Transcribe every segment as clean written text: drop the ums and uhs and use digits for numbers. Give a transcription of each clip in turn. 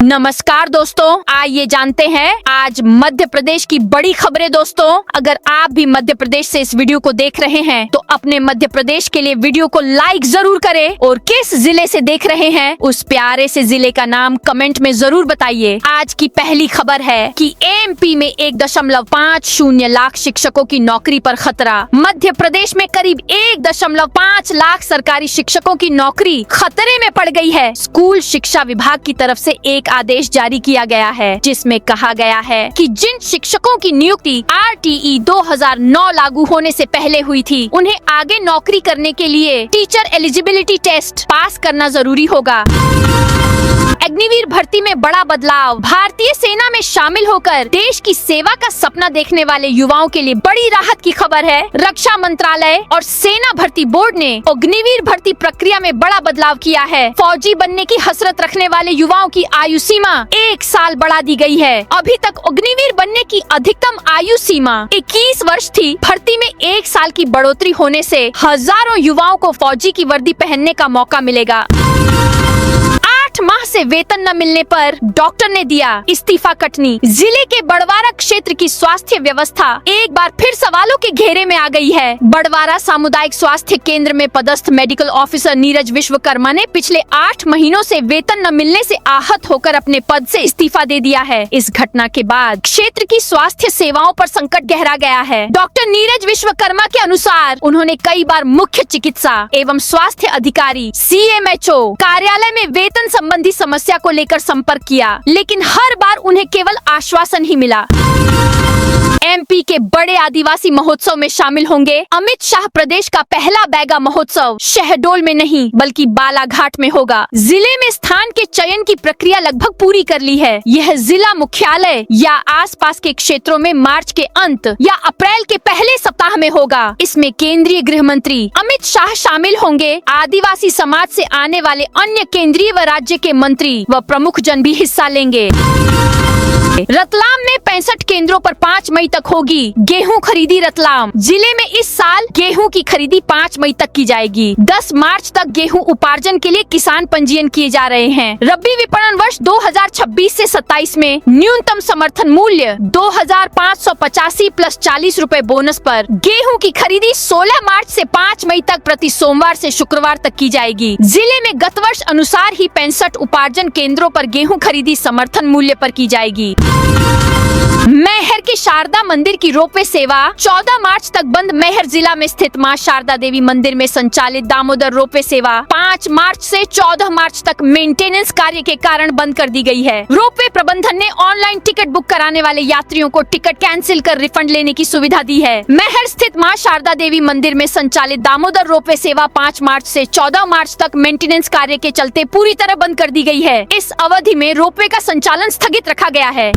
नमस्कार दोस्तों, आइए जानते हैं आज मध्य प्रदेश की बड़ी खबरें। दोस्तों, अगर आप भी मध्य प्रदेश से इस वीडियो को देख रहे हैं तो अपने मध्य प्रदेश के लिए वीडियो को लाइक जरूर करें और किस जिले से देख रहे हैं उस प्यारे से जिले का नाम कमेंट में जरूर बताइए। आज की पहली खबर है कि एमपी में 1.50 लाख शिक्षकों की नौकरी पर खतरा। मध्य प्रदेश में करीब 1.5 लाख सरकारी शिक्षकों की नौकरी खतरे में पड़ गई है। स्कूल शिक्षा विभाग की तरफ से एक आदेश जारी किया गया है जिसमें कहा गया है कि जिन शिक्षकों की नियुक्ति RTE 2009 लागू होने से पहले हुई थी, उन्हें आगे नौकरी करने के लिए टीचर एलिजिबिलिटी टेस्ट पास करना जरूरी होगा। अग्निवीर भर्ती में बड़ा बदलाव। भारतीय सेना में शामिल होकर देश की सेवा का सपना देखने वाले युवाओं के लिए बड़ी राहत की खबर है। रक्षा मंत्रालय और सेना भर्ती बोर्ड ने अग्निवीर भर्ती प्रक्रिया में बड़ा बदलाव किया है। फौजी बनने की हसरत रखने वाले युवाओं की आयु सीमा 1 साल बढ़ा दी गई है। अभी तक अग्निवीर बनने की अधिकतम आयु सीमा 21 वर्ष थी। भर्ती में 1 साल की बढ़ोतरी होने से हजारों युवाओं को फौजी की वर्दी पहनने का मौका मिलेगा। 8 माह से वेतन न मिलने पर डॉक्टर ने दिया इस्तीफा कटनी। जिले के बड़वारा क्षेत्र की स्वास्थ्य व्यवस्था एक बार फिर सवालों के घेरे में आ गई है। बड़वारा सामुदायिक स्वास्थ्य केंद्र में पदस्थ मेडिकल ऑफिसर नीरज विश्वकर्मा ने पिछले 8 महीनों से वेतन न मिलने से आहत होकर अपने पद से इस्तीफा दे दिया है। इस घटना के बाद क्षेत्र की स्वास्थ्य सेवाओं पर संकट गहरा गया है। डॉक्टर नीरज विश्वकर्मा के अनुसार उन्होंने कई बार मुख्य चिकित्सा एवं स्वास्थ्य अधिकारी CMHO कार्यालय में वेतन संबंधी समस्या को लेकर संपर्क किया, लेकिन हर बार उन्हें केवल आश्वासन ही मिला। MP के बड़े आदिवासी महोत्सव में शामिल होंगे अमित शाह। प्रदेश का पहला बैगा महोत्सव शहडोल में नहीं बल्कि बालाघाट में होगा। जिले में स्थान के चयन की प्रक्रिया लगभग पूरी कर ली है। यह जिला मुख्यालय या आसपास के क्षेत्रों में मार्च के अंत या अप्रैल के पहले सप्ताह में होगा। इसमें केंद्रीय गृह मंत्री अमित शाह शामिल होंगे। आदिवासी समाज से आने वाले अन्य केंद्रीय व राज्य के मंत्री व प्रमुख जन भी हिस्सा लेंगे। रतलाम में 65 केंद्रों पर 5 मई तक होगी गेहूं खरीदी। रतलाम जिले में इस साल गेहूं की खरीदी 5 मई तक की जाएगी। 10 मार्च तक गेहूं उपार्जन के लिए किसान पंजीयन किए जा रहे हैं। रबी विपणन वर्ष 2026 से 27 में न्यूनतम समर्थन मूल्य 2585 प्लस 40 रूपए बोनस पर गेहूं की खरीदी 16 मार्च से 5 मई तक प्रति सोमवार से शुक्रवार तक की जाएगी। जिले में गत वर्ष अनुसार ही 65 उपार्जन केंद्रों पर गेहूं खरीदी समर्थन मूल्य पर की जाएगी। मैहर के शारदा मंदिर की रोपवे सेवा 14 मार्च तक बंद। मैहर जिला में स्थित मां शारदा देवी मंदिर में संचालित दामोदर रोपवे सेवा 5 मार्च से 14 मार्च तक मेंटेनेंस कार्य के कारण बंद कर दी गई है। रोपवे प्रबंधन ने ऑनलाइन टिकट बुक कराने वाले यात्रियों को टिकट कैंसिल कर रिफंड लेने की सुविधा दी है। मैहर स्थित मां शारदा देवी मंदिर में संचालित दामोदर रोपवे सेवा 5 मार्च से 14 मार्च तक मेंटेनेंस कार्य के चलते पूरी तरह बंद कर दी गई है। इस अवधि में रोपवे का संचालन स्थगित रखा गया है।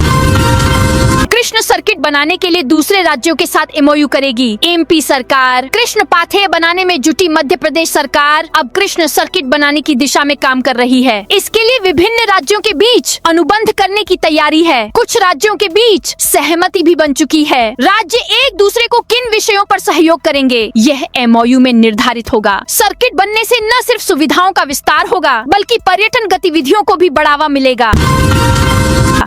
कृष्ण सर्किट बनाने के लिए दूसरे राज्यों के साथ MOU करेगी MP सरकार। कृष्ण पाथेय बनाने में जुटी मध्य प्रदेश सरकार अब कृष्ण सर्किट बनाने की दिशा में काम कर रही है। इसके लिए विभिन्न राज्यों के बीच अनुबंध करने की तैयारी है। कुछ राज्यों के बीच सहमति भी बन चुकी है। राज्य एक दूसरे को किन विषयों पर सहयोग करेंगे यह MOU में निर्धारित होगा। सर्किट बनने से न सिर्फ सुविधाओं का विस्तार होगा बल्कि पर्यटन गतिविधियों को भी बढ़ावा मिलेगा।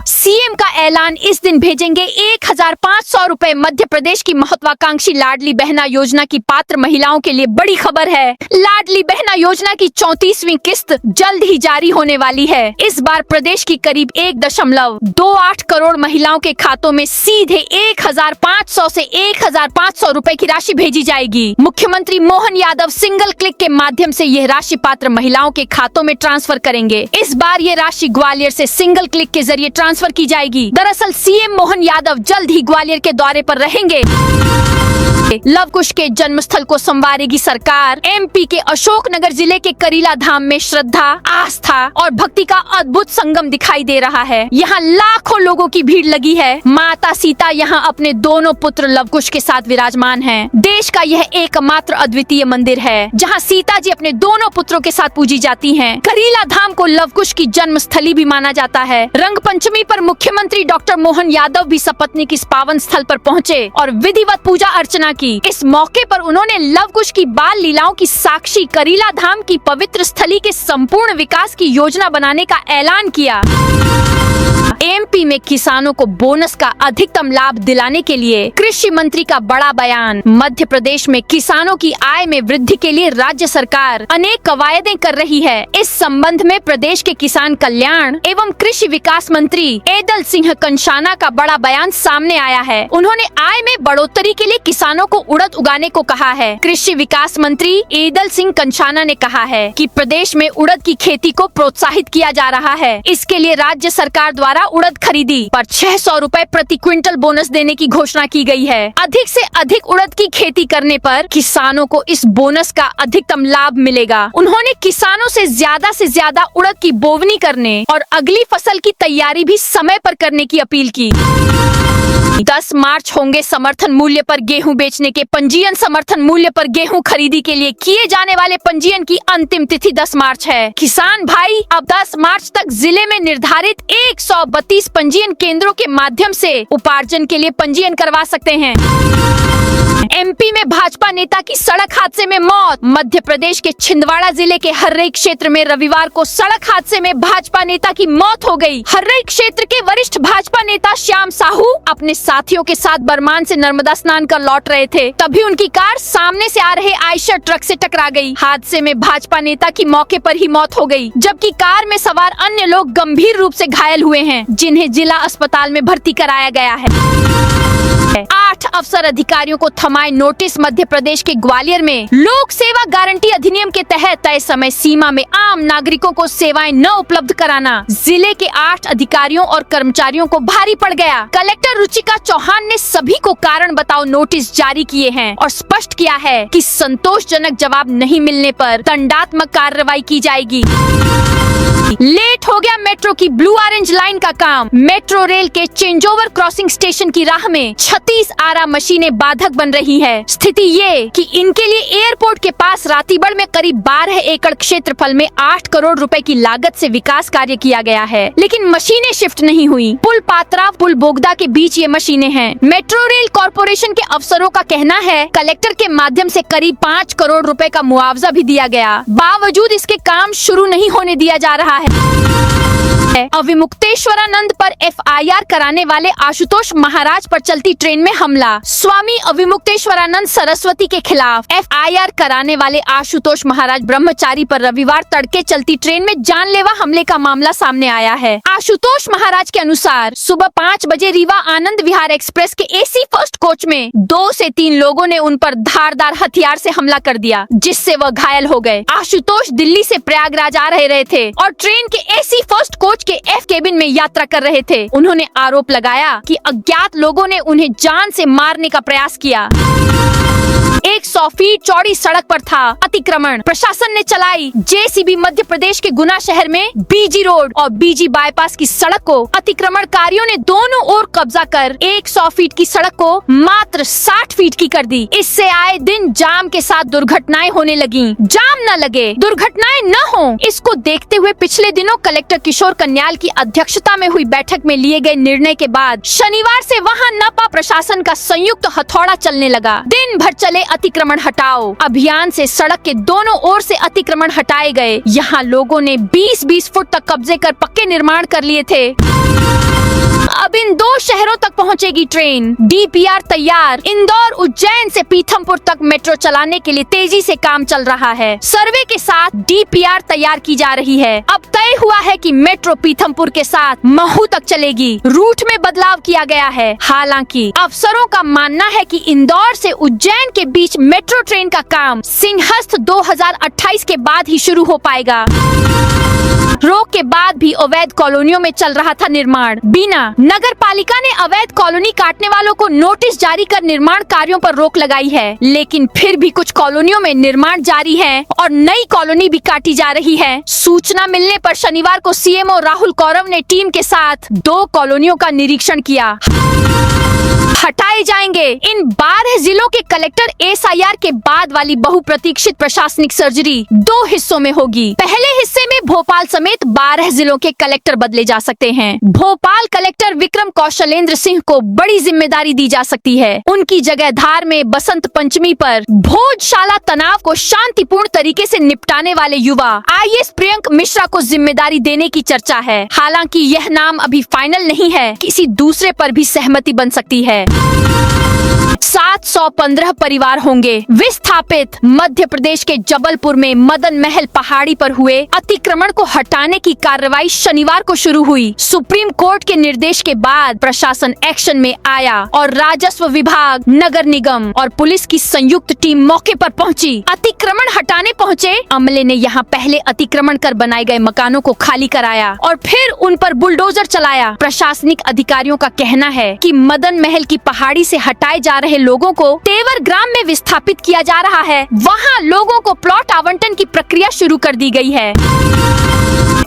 CM का ऐलान, इस दिन भेजेंगे 1500 रूपए। मध्य प्रदेश की महत्वाकांक्षी लाडली बहना योजना की पात्र महिलाओं के लिए बड़ी खबर है। लाडली बहना योजना की 34वीं किस्त जल्द ही जारी होने वाली है। इस बार प्रदेश की करीब 1.28 करोड़ महिलाओं के खातों में सीधे 1500 से 1500 रूपए की राशि भेजी जाएगी। मुख्यमंत्री मोहन यादव सिंगल क्लिक के माध्यम से यह राशि पात्र महिलाओं के खातों में ट्रांसफर करेंगे। इस बार ये राशि ग्वालियर से सिंगल क्लिक के जरिए ट्रांसफर की जाएगी। दरअसल CM मोहन यादव जल्द ही ग्वालियर के दौरे पर रहेंगे। लव कुश के जन्मस्थल को संवारेगी सरकार। MP के अशोकनगर जिले के करीला धाम में श्रद्धा, आस्था और भक्ति का अद्भुत संगम दिखाई दे रहा है। यहाँ लाखों लोगों की भीड़ लगी है। माता सीता यहाँ अपने दोनों पुत्र लव कुश के साथ विराजमान हैं। देश का यह एकमात्र अद्वितीय मंदिर है जहाँ सीता जी अपने दोनों पुत्रों के साथ पूजी जाती हैं। करीला धाम को लव कुश की जन्म स्थली भी माना जाता है। रंग पंचमी पर मुख्यमंत्री डॉक्टर मोहन यादव भी सपत्नीक इस पावन स्थल पर पहुँचे और विधिवत पूजा अर्चना की। इस मौके पर उन्होंने लव कुश की बाल लीलाओं की साक्षी करीला धाम की पवित्र स्थली के संपूर्ण विकास की योजना बनाने का ऐलान किया। एमपी में किसानों को बोनस का अधिकतम लाभ दिलाने के लिए कृषि मंत्री का बड़ा बयान। मध्य प्रदेश में किसानों की आय में वृद्धि के लिए राज्य सरकार अनेक कवायदें कर रही है। इस संबंध में प्रदेश के किसान कल्याण एवं कृषि विकास मंत्री एदल सिंह कंषाना का बड़ा बयान सामने आया है। उन्होंने आय में बढ़ोतरी के लिए किसानों को उड़द उगाने को कहा है। कृषि विकास मंत्री एदल सिंह कंषाना ने कहा है कि प्रदेश में उड़द की खेती को प्रोत्साहित किया जा रहा है। इसके लिए राज्य सरकार द्वारा उड़द खरीदी पर 600 रुपए प्रति क्विंटल बोनस देने की घोषणा की गई है। अधिक से अधिक उड़द की खेती करने पर किसानों को इस बोनस का अधिकतम लाभ मिलेगा। उन्होंने किसानों से ज्यादा उड़द की बोवनी करने और अगली फसल की तैयारी भी समय पर करने की अपील की। 10 मार्च होंगे समर्थन मूल्य पर गेहूं बेचने के पंजीयन। समर्थन मूल्य पर गेहूं खरीदी के लिए किए जाने वाले पंजीयन की अंतिम तिथि 10 मार्च है। किसान भाई अब 10 मार्च तक जिले में निर्धारित 132 पंजीयन केंद्रों के माध्यम से उपार्जन के लिए पंजीयन करवा सकते हैं। एमपी में भाजपा नेता की सड़क हादसे में मौत। मध्य प्रदेश के छिंदवाड़ा जिले के हर्रई क्षेत्र में रविवार को सड़क हादसे में भाजपा नेता की मौत हो गई। हर्रई क्षेत्र के वरिष्ठ भाजपा नेता श्याम साहू अपने साथियों के साथ बरमान से नर्मदा स्नान कर लौट रहे थे, तभी उनकी कार सामने से आ रहे आयशर ट्रक से टकरा गई। हादसे में भाजपा नेता की मौके पर ही मौत हो गई, जबकि कार में सवार अन्य लोग गंभीर रूप से घायल हुए हैं, जिन्हें जिला अस्पताल में भर्ती कराया गया है। 8 अफसर अधिकारियों को थमाए नोटिस। मध्य प्रदेश के ग्वालियर में लोक सेवा गारंटी अधिनियम के तहत तय समय सीमा में आम नागरिकों को सेवाएं न उपलब्ध कराना जिले के 8 अधिकारियों और कर्मचारियों को भारी पड़ गया। कलेक्टर रुचिका चौहान ने सभी को कारण बताओ नोटिस जारी किए हैं और स्पष्ट किया है कि संतोषजनक जवाब नहीं मिलने पर दंडात्मक कार्रवाई की जाएगी। लेट हो गया मेट्रो की ब्लू ऑरेंज लाइन का काम। मेट्रो रेल के चेंजओवर क्रॉसिंग स्टेशन की राह में 36 आरा मशीनें बाधक बन रही है। स्थिति ये कि इनके लिए एयरपोर्ट के पास रातीबड़ में करीब 12 एकड़ क्षेत्रफल में 8 करोड़ रुपए की लागत से विकास कार्य किया गया है, लेकिन मशीनें शिफ्ट नहीं हुई। पुल पात्रा पुल बोगदा के बीच ये मशीनें हैं। मेट्रो रेल कॉर्पोरेशन के अफसरों का कहना है कलेक्टर के माध्यम से करीब 5 करोड़ रुपए का मुआवजा भी दिया गया, बावजूद इसके काम शुरू नहीं होने दिया जा रहा है। अविमुक्तेश्वरानंद पर एफआईआर कराने वाले आशुतोष महाराज पर चलती ट्रेन में हमला। स्वामी अविमुक्तेश्वरानंद सरस्वती के खिलाफ एफआईआर कराने वाले आशुतोष महाराज ब्रह्मचारी पर रविवार तड़के चलती ट्रेन में जानलेवा हमले का मामला सामने आया है। आशुतोष महाराज के अनुसार सुबह 5 बजे रीवा आनंद विहार एक्सप्रेस के एसी फर्स्ट कोच में 2 से 3 लोगों ने उन पर धारदार हथियार से हमला कर दिया, जिससे वह घायल हो गए। आशुतोष दिल्ली से प्रयागराज आ रहे थे और ट्रेन के एसी फर्स्ट कोच के एफ केबिन में यात्रा कर रहे थे। उन्होंने आरोप लगाया कि अज्ञात लोगों ने उन्हें जान से मारने का प्रयास किया। 100 फीट चौड़ी सड़क पर था अतिक्रमण। प्रशासन ने चलाई जेसीबी। मध्य प्रदेश के गुना शहर में बीजी रोड और बीजी बाईपास की सड़क को अतिक्रमणकारियों ने दोनों ओर कब्जा कर 100 फीट की सड़क को मात्र 60 फीट की कर दी। इससे आए दिन जाम के साथ दुर्घटनाएं होने लगी। जाम न लगे, दुर्घटनाएं न हो, इसको देखते हुए पिछले दिनों कलेक्टर किशोर कन्याल की अध्यक्षता में हुई बैठक में लिए गए निर्णय के बाद शनिवार से वहां नपा प्रशासन का संयुक्त हथौड़ा चलने लगा। दिन भर चले अतिक्रमण हटाओ अभियान से सड़क के दोनों ओर से अतिक्रमण हटाए गए। यहाँ लोगों ने 20-20 फुट तक कब्जे कर पक्के निर्माण कर लिए थे। अब इन 2 शहरों तक पहुंचेगी ट्रेन। डीपीआर तैयार। इंदौर उज्जैन से पीथमपुर तक मेट्रो चलाने के लिए तेजी से काम चल रहा है। सर्वे के साथ डीपीआर तैयार की जा रही है। अब तय हुआ है कि मेट्रो पीथमपुर के साथ महू तक चलेगी। रूट में बदलाव किया गया है। हालांकि अफसरों का मानना है कि इंदौर से उज्जैन के बीच मेट्रो ट्रेन का काम सिंहस्थ 2028 के बाद ही शुरू हो पाएगा। रोक के बाद भी अवैध कॉलोनियों में चल रहा था निर्माण। बीना नगर पालिका ने अवैध कॉलोनी काटने वालों को नोटिस जारी कर निर्माण कार्यों पर रोक लगाई है, लेकिन फिर भी कुछ कॉलोनियों में निर्माण जारी है और नई कॉलोनी भी काटी जा रही है। सूचना मिलने पर शनिवार को सीएमओ राहुल कौरव ने टीम के साथ 2 कॉलोनियों का निरीक्षण किया। हटाए जाएंगे। इन 12 जिलों के कलेक्टर SIR के बाद वाली बहुप्रतीक्षित प्रशासनिक सर्जरी 2 हिस्सों में होगी। पहले हिस्से में भोपाल समेत 12 जिलों के कलेक्टर बदले जा सकते हैं। भोपाल कलेक्टर विक्रम कौशलेंद्र सिंह को बड़ी जिम्मेदारी दी जा सकती है। उनकी जगह धार में बसंत पंचमी पर भोजशाला तनाव को शांतिपूर्ण तरीके से निपटाने वाले युवा IAS प्रियंक मिश्रा को जिम्मेदारी देने की चर्चा है। हालांकि यह नाम अभी फाइनल नहीं है, किसी दूसरे पर भी सहमति बन सकती है। 715 परिवार होंगे विस्थापित। मध्य प्रदेश के जबलपुर में मदन महल पहाड़ी पर हुए अतिक्रमण को हटाने की कार्रवाई शनिवार को शुरू हुई। सुप्रीम कोर्ट के निर्देश के बाद प्रशासन एक्शन में आया और राजस्व विभाग, नगर निगम और पुलिस की संयुक्त टीम मौके पर पहुंची। अतिक्रमण हटाने पहुंचे अमले ने यहां पहले अतिक्रमण कर बनाए गए मकानों को खाली कराया और फिर उन पर बुलडोजर चलाया। प्रशासनिक अधिकारियों का कहना है कि मदन महल की पहाड़ी से हटाए जा रहे लोगों को तेवर ग्राम में विस्थापित किया जा रहा है। वहां लोगों को प्लॉट आवंटन की प्रक्रिया शुरू कर दी गई है।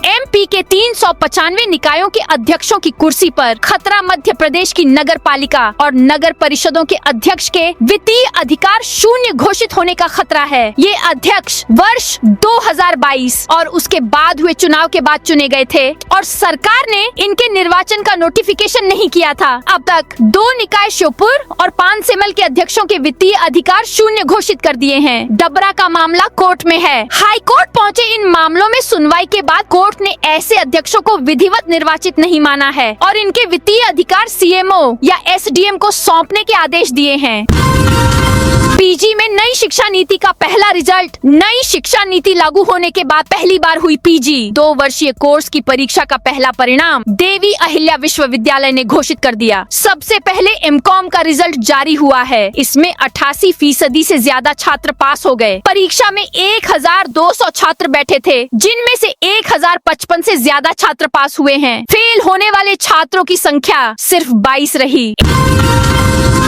MP के 395 निकायों के अध्यक्षों की कुर्सी पर खतरा मध्य प्रदेश की नगर पालिका और नगर परिषदों के अध्यक्ष के वित्तीय अधिकार शून्य घोषित होने का खतरा है। ये अध्यक्ष वर्ष 2022 और उसके बाद हुए चुनाव के बाद चुने गए थे और सरकार ने इनके निर्वाचन का नोटिफिकेशन नहीं किया था। अब तक 2 निकाय श्योपुर और पानसेमल के अध्यक्षों के वित्तीय अधिकार शून्य घोषित कर दिए हैं। डबरा का मामला कोर्ट में है। हाई कोर्ट पहुँचे इन मामलों में सुनवाई के बाद कोर्ट ने ऐसे अध्यक्षों को विधिवत निर्वाचित नहीं माना है और इनके वित्तीय अधिकार CMO या SDM को सौंपने के आदेश दिए हैं। PG में नई शिक्षा नीति का पहला रिजल्ट। नई शिक्षा नीति लागू होने के बाद पहली बार हुई PG 2 वर्षीय कोर्स की परीक्षा का पहला परिणाम देवी अहिल्या विश्वविद्यालय ने घोषित कर दिया। सबसे पहले MCOM का रिजल्ट जारी हुआ है। इसमें 88% से ज्यादा छात्र पास हो गए। परीक्षा में 1200 छात्र बैठे थे, जिनमें से 1055 से ज्यादा छात्र पास हुए हैं। फेल होने वाले छात्रों की संख्या सिर्फ 22 रही।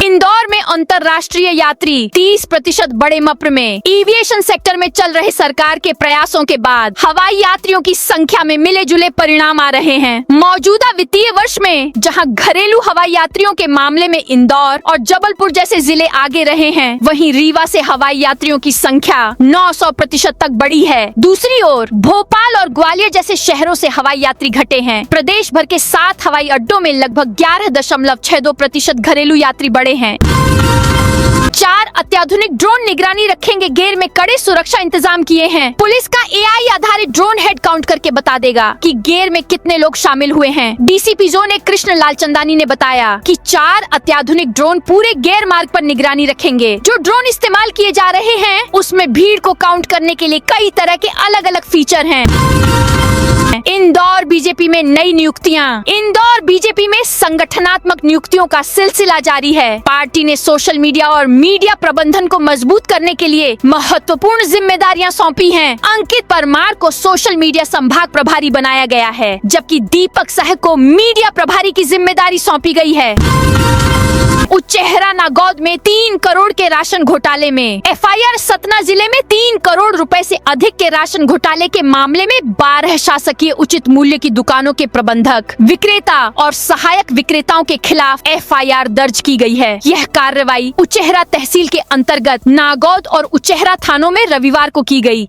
इंदौर में अंतर्राष्ट्रीय यात्री 30% बड़े मात्रा में। एविएशन सेक्टर में चल रहे सरकार के प्रयासों के बाद हवाई यात्रियों की संख्या में मिले जुले परिणाम आ रहे हैं। मौजूदा वित्तीय वर्ष में जहां घरेलू हवाई यात्रियों के मामले में इंदौर और जबलपुर जैसे जिले आगे रहे हैं, वहीं रीवा से हवाई यात्रियों की संख्या 900% तक बढ़ी है। दूसरी ओर भोपाल और ग्वालियर जैसे शहरों से हवाई यात्री घटे हैं। प्रदेश भर के 7 हवाई अड्डों में लगभग 11.62% घरेलू यात्री बढ़े हैं। 4 अत्याधुनिक ड्रोन निगरानी रखेंगे। गेर में कड़े सुरक्षा इंतजाम किए हैं। पुलिस का AI आधारित ड्रोन हेड काउंट करके बता देगा कि गेर में कितने लोग शामिल हुए हैं। DCP जोन कृष्ण लाल चंदानी ने बताया कि 4 अत्याधुनिक ड्रोन पूरे गेर मार्ग पर निगरानी रखेंगे। जो ड्रोन इस्तेमाल किए जा रहे हैं उसमें भीड़ को काउंट करने के लिए कई तरह के अलग अलग फीचर हैं। इंदौर बीजेपी में नई नियुक्तियां। इंदौर बीजेपी में संगठनात्मक नियुक्तियों का सिलसिला जारी है। पार्टी ने सोशल मीडिया और मीडिया प्रबंधन को मजबूत करने के लिए महत्वपूर्ण जिम्मेदारियां सौंपी हैं। अंकित परमार को सोशल मीडिया संभाग प्रभारी बनाया गया है, जबकि दीपक साह को मीडिया प्रभारी की जिम्मेदारी सौंपी गई है। उच्चेहरा नागौद में 3 करोड़ के राशन घोटाले में FIR। सतना जिले में 3 करोड़ रुपए से अधिक के राशन घोटाले के मामले में 12 शासकीय उचित मूल्य की दुकानों के प्रबंधक, विक्रेता और सहायक विक्रेताओं के खिलाफ FIR दर्ज की गई है। यह कार्रवाई उच्चेहरा तहसील के अंतर्गत नागौद और उच्चेहरा थानों में रविवार को की गई।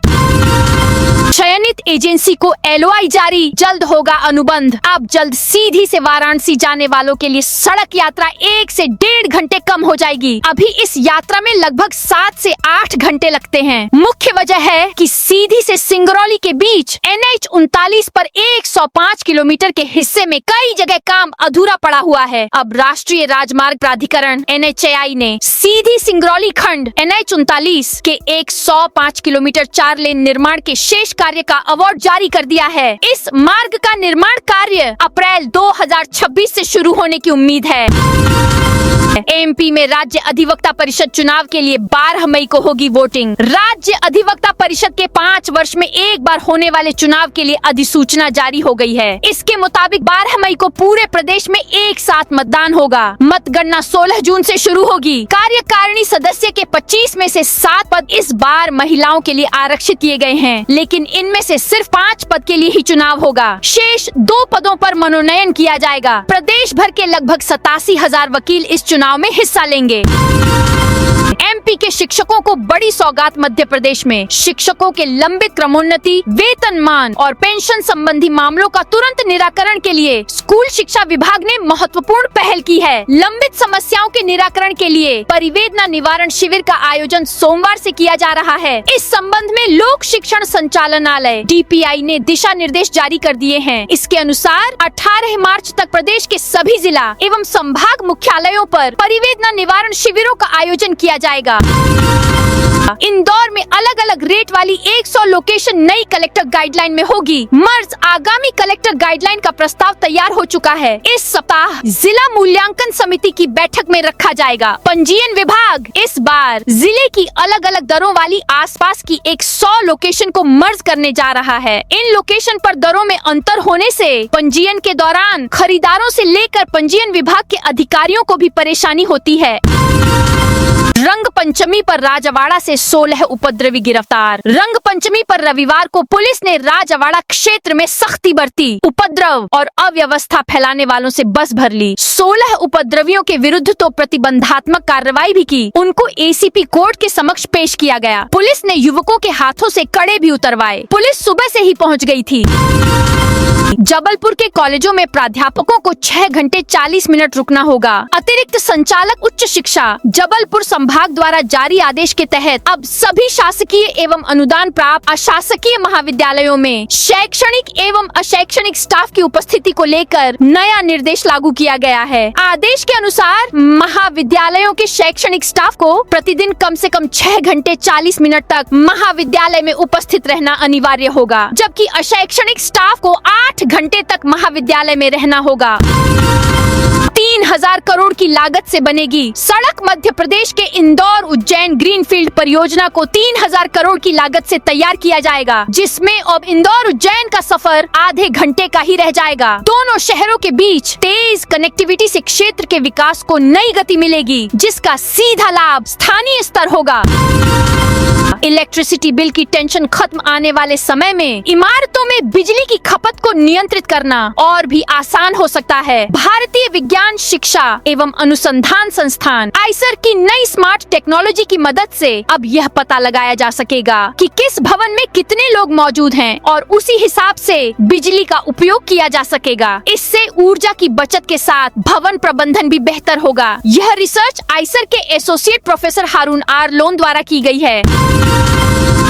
चयनित एजेंसी को LOI जारी, जल्द होगा अनुबंध। अब जल्द सीधी से वाराणसी जाने वालों के लिए सड़क यात्रा 1 से 1.5 घंटे कम हो जाएगी। अभी इस यात्रा में लगभग 7 से 8 घंटे लगते हैं। मुख्य वजह है कि सीधी से सिंगरौली के बीच NH 39 पर 105 किलोमीटर के हिस्से में कई जगह काम अधूरा पड़ा हुआ है। अब राष्ट्रीय राजमार्ग प्राधिकरण NHAI ने सीधी सिंगरौली खंड NH 39 के 105 किलोमीटर 4 लेन निर्माण के शेष कार्य का अवार्ड जारी कर दिया है। इस मार्ग का निर्माण कार्य अप्रैल 2026 से शुरू होने की उम्मीद है। MP में राज्य अधिवक्ता परिषद चुनाव के लिए 12 मई को होगी वोटिंग। राज्य अधिवक्ता परिषद के 5 वर्ष में एक बार होने वाले चुनाव के लिए अधिसूचना जारी हो गई है। इसके मुताबिक 12 मई को पूरे प्रदेश में एक साथ मतदान होगा। मतगणना 16 जून से शुरू होगी। कार्यकारिणी सदस्य के 25 में से 7 पद इस बार महिलाओं के लिए आरक्षित किए गए हैं, लेकिन इनमें से सिर्फ 5 पद के लिए ही चुनाव होगा। शेष 2 पदों पर मनोनयन किया जाएगा। प्रदेश भर के लगभग 87,000 वकील इस चुनाव में हिस्सा लेंगे। एमपी के शिक्षकों को बड़ी सौगात। मध्य प्रदेश में शिक्षकों के लंबित क्रमोन्नति, वेतनमान और पेंशन संबंधी मामलों का तुरंत निराकरण के लिए स्कूल शिक्षा विभाग ने महत्वपूर्ण पहल की है। लंबित समस्याओं के निराकरण के लिए परिवेदना निवारण शिविर का आयोजन सोमवार से किया जा रहा है। इस संबंध में लोक शिक्षण संचालनालय DPI ने दिशा निर्देश जारी कर दिए हैं। इसके अनुसार 18 मार्च तक प्रदेश के सभी जिला एवं संभाग मुख्यालयों पर परिवेदना निवारण शिविरों का आयोजन किया जाएगा। इंदौर में अलग अलग रेट वाली 100 लोकेशन नई कलेक्टर गाइडलाइन में होगी। मर्ज आगामी कलेक्टर गाइडलाइन का प्रस्ताव तैयार हो चुका है। इस सप्ताह जिला मूल्यांकन समिति की बैठक में रखा जाएगा। पंजीयन विभाग इस बार जिले की अलग अलग दरों वाली आसपास की 100 लोकेशन को मर्ज करने जा रहा है। इन लोकेशन पर दरों में अंतर होने से पंजीयन के दौरान खरीदारों से लेकर पंजीयन विभाग के अधिकारियों को भी परेशानी होती है। रंग पंचमी पर राजवाड़ा से 16 उपद्रवी गिरफ्तार। रंग पंचमी पर रविवार को पुलिस ने राजवाड़ा क्षेत्र में सख्ती बरती। उपद्रव और अव्यवस्था फैलाने वालों से बस भर ली। 16 उपद्रवियों के विरुद्ध तो प्रतिबंधात्मक कार्रवाई भी की। उनको ACP कोर्ट के समक्ष पेश किया गया। पुलिस ने युवकों के हाथों से कड़े भी उतरवाए। पुलिस सुबह से ही पहुंच गई थी। जबलपुर के कॉलेजों में प्राध्यापकों को 6 घंटे 40 मिनट रुकना होगा। अतिरिक्त संचालक उच्च शिक्षा जबलपुर संभाग द्वारा जारी आदेश के तहत अब सभी शासकीय एवं अनुदान प्राप्त अशासकीय महाविद्यालयों में शैक्षणिक एवं अशैक्षणिक स्टाफ की उपस्थिति को लेकर नया निर्देश लागू किया गया है। आदेश के अनुसार महाविद्यालयों के शैक्षणिक स्टाफ को प्रतिदिन कम से कम 6 घंटे 40 मिनट तक महाविद्यालय में उपस्थित रहना अनिवार्य होगा, जबकि अशैक्षणिक स्टाफ को 8 घंटे तक महाविद्यालय में रहना होगा। 3000 करोड़ की लागत से बनेगी सड़क। मध्य प्रदेश के इंदौर उज्जैन ग्रीनफील्ड परियोजना को 3000 करोड़ की लागत से तैयार किया जाएगा, जिसमें अब इंदौर उज्जैन का सफर आधे घंटे का ही रह जाएगा। दोनों शहरों के बीच तेज कनेक्टिविटी से क्षेत्र के विकास को नई गति मिलेगी, जिसका सीधा लाभ स्थानीय स्तर होगा। इलेक्ट्रिसिटी बिल की टेंशन खत्म आने वाले समय में इमारतों में बिजली की खपत को नियंत्रित करना और भी आसान हो सकता है। भारतीय विज्ञान शिक्षा एवं अनुसंधान संस्थान आइसर की नई स्मार्ट टेक्नोलॉजी की मदद से अब यह पता लगाया जा सकेगा कि किस भवन में कितने लोग मौजूद हैं और उसी हिसाब से बिजली का उपयोग किया जा सकेगा। इससे ऊर्जा की बचत के साथ भवन प्रबंधन भी बेहतर होगा। यह रिसर्च आइसर के associate professor Haroon R Lone द्वारा की गई है।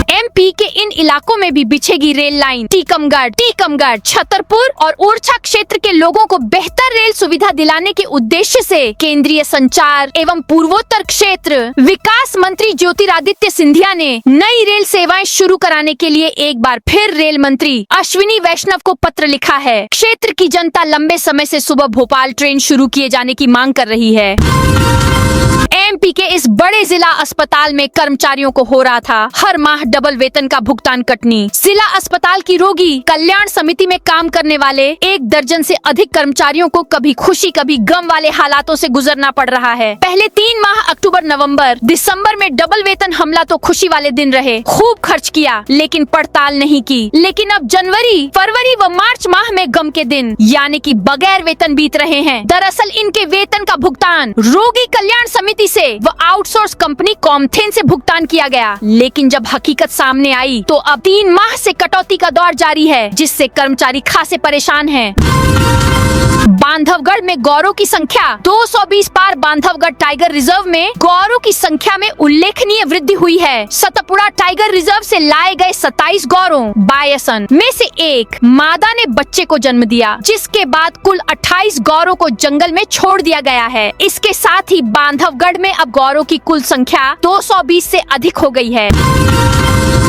MP के इन इलाकों में भी बिछेगी रेल लाइन। टीकमगढ़, छतरपुर और ओरछा क्षेत्र के लोगों को बेहतर रेल सुविधा दिलाने के उद्देश्य से केंद्रीय संचार एवं पूर्वोत्तर क्षेत्र विकास मंत्री ज्योतिरादित्य सिंधिया ने नई रेल सेवाएं शुरू कराने के लिए एक बार फिर रेल मंत्री अश्विनी वैष्णव को पत्र लिखा है। क्षेत्र की जनता लंबे समय से सुबह भोपाल ट्रेन शुरू किए जाने की मांग कर रही है। MP के इस बड़े जिला अस्पताल में कर्मचारियों को हो रहा था हर माह डबल वेतन का भुगतान कटनी। जिला अस्पताल की रोगी कल्याण समिति में काम करने वाले 1 दर्जन से अधिक कर्मचारियों को कभी खुशी कभी गम वाले हालातों से गुजरना पड़ रहा है। पहले 3 माह अक्टूबर, नवंबर, दिसंबर में डबल वेतन हमला तो खुशी वाले दिन रहे। खूब खर्च किया लेकिन पड़ताल नहीं की। लेकिन अब जनवरी, फरवरी व मार्च माह में गम के दिन यानी कि बगैर वेतन बीत रहे हैं। दरअसल इनके वेतन का भुगतान रोगी कल्याण समिति से व आउटसोर्स कंपनी कॉमथेन से भुगतान किया गया। लेकिन जब हकीकत सामने आई तो अब 3 माह से कटौती का दौर जारी है, जिससे कर्मचारी खासे परेशान हैं। बांधवगढ़ में गौरों की संख्या 220 पार। बांधवगढ़ टाइगर रिजर्व में गौरों की संख्या में उल्लेखनीय वृद्धि हुई है। सतपुड़ा टाइगर रिजर्व से लाए गए 27 गौरों बायसन में से एक मादा ने बच्चे को जन्म दिया, जिसके बाद कुल 28 गौरों को जंगल में छोड़ दिया गया है। इसके साथ ही बांधवगढ़ में अब गौरों की कुल संख्या 220 से अधिक हो गई है।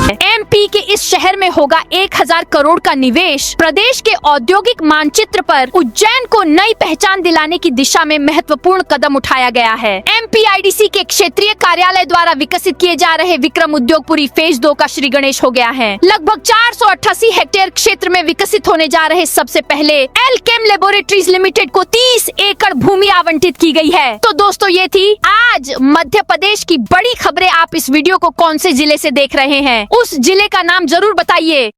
MP के इस शहर में होगा 1000 करोड़ का निवेश। प्रदेश के औद्योगिक मानचित्र पर उज्जैन को नई पहचान दिलाने की दिशा में महत्वपूर्ण कदम उठाया गया है। MPIDC के क्षेत्रीय कार्यालय द्वारा विकसित किए जा रहे विक्रम उद्योगपुरी फेज 2 का श्री गणेश हो गया है। लगभग 488 हेक्टेयर क्षेत्र में विकसित होने जा रहे सबसे पहले एल्केम लैबोरेटरीज लिमिटेड को 30 एकड़ भूमि आवंटित की गई है। तो दोस्तों, ये थी आज मध्य प्रदेश की बड़ी खबरें। आप इस वीडियो को कौन से जिले से देख रहे हैं, उस जिले का नाम जरूर बताइए।